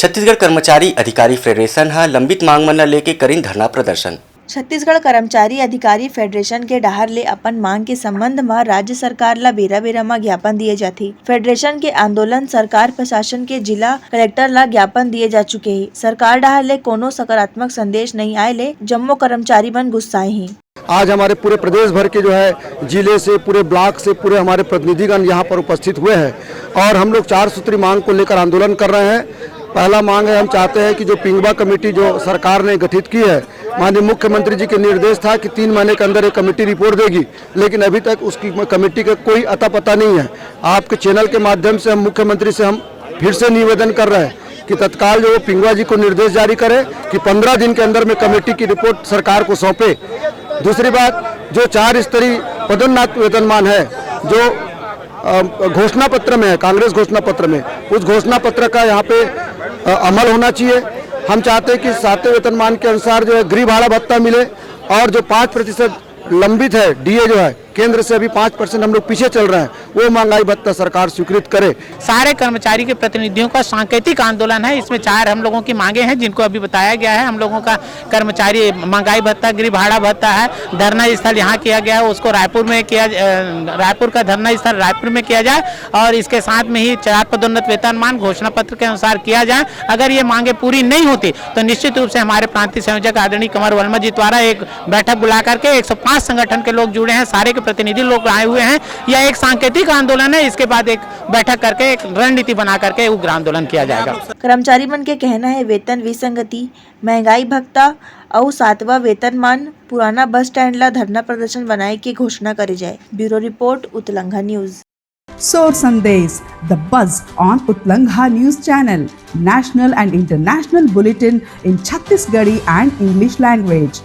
छत्तीसगढ़ कर्मचारी अधिकारी फेडरेशन हा लंबित मांग मन ल लेके करीन धरना प्रदर्शन। छत्तीसगढ़ कर्मचारी अधिकारी फेडरेशन के डाहर ले अपन मांग के संबंध में राज्य सरकार ला बेरा बेरा में ज्ञापन दिए जाथे। फेडरेशन के आंदोलन सरकार प्रशासन के जिला कलेक्टर ला ज्ञापन दिए जा चुके हैं। सरकार डाहर ले कोनो सकारात्मक संदेश नहीं आए ले जम्मो कर्मचारी मन गुस्साए हैं। आज हमारे पूरे प्रदेश भर के जो है जिले से, पूरे ब्लॉक से, पूरे हमारे प्रतिनिधिगण यहाँ पर उपस्थित हुए हैं और हम लोग 4 सूत्री मांग को लेकर आंदोलन कर रहे हैं। पहला मांग है, हम चाहते हैं कि जो पिंगवा कमेटी जो सरकार ने गठित की है, माननीय मुख्यमंत्री जी के निर्देश था कि 3 महीने के अंदर एक कमेटी रिपोर्ट देगी, लेकिन अभी तक उसकी कमेटी का कोई अता पता नहीं है। आपके चैनल के माध्यम से हम मुख्यमंत्री से हम फिर से निवेदन कर रहे हैं कि तत्काल जो पिंगवा जी को निर्देश जारी करे कि 15 दिन के अंदर में कमेटी की रिपोर्ट सरकार को सौंपे। दूसरी बात, जो 4 स्तरीय पदोन्नत वेतनमान है जो घोषणा पत्र में है, कांग्रेस घोषणा पत्र में, उस घोषणा पत्र का यहाँ पे अमल होना चाहिए। हम चाहते हैं कि 7वें वेतनमान के अनुसार जो है गृह भाड़ा भत्ता मिले और जो 5% लंबित है डीए जो है केंद्र से अभी 5% हम लोग पीछे चल रहे हैं, वो महंगाई भत्ता सरकार स्वीकृत करे। सारे कर्मचारी के प्रतिनिधियों का सांकेतिक आंदोलन है। इसमें 4 हम लोगों की मांगे हैं जिनको अभी बताया गया है। हम लोगों का कर्मचारी महंगाई भत्ता, गृह भाड़ा भत्ता है। धरना स्थल यहाँ किया गया है, उसको रायपुर में किया, रायपुर का धरना स्थल रायपुर में किया जाए और इसके साथ में ही 4 पदोन्नत वेतनमान घोषणा पत्र के अनुसार किया जाए। अगर ये मांगे पूरी नहीं होती तो निश्चित रूप से हमारे प्रांतीय संयोजक आदरणीय कंवर वर्मा जी द्वारा एक बैठक बुला करके 105 संगठन के लोग जुड़े हैं, सारे के प्रतिनिधि लोग आए हुए हैं। यह एक सांकेतिक आंदोलन है। इसके बाद एक बैठक करके एक रणनीति बना करके उग्र आंदोलन किया जाएगा। कर्मचारी मन के कहना है वेतन विसंगति, महंगाई भत्ता और 7वां वेतनमान पुराना बस स्टैंड ला धरना प्रदर्शन बनाए की घोषणा करे जाए। ब्यूरो रिपोर्ट उतलंघा news. Soar Sandesh, the buzz on Utlangha News Channel, national and international bulletin in Chhattisgarhi and English language.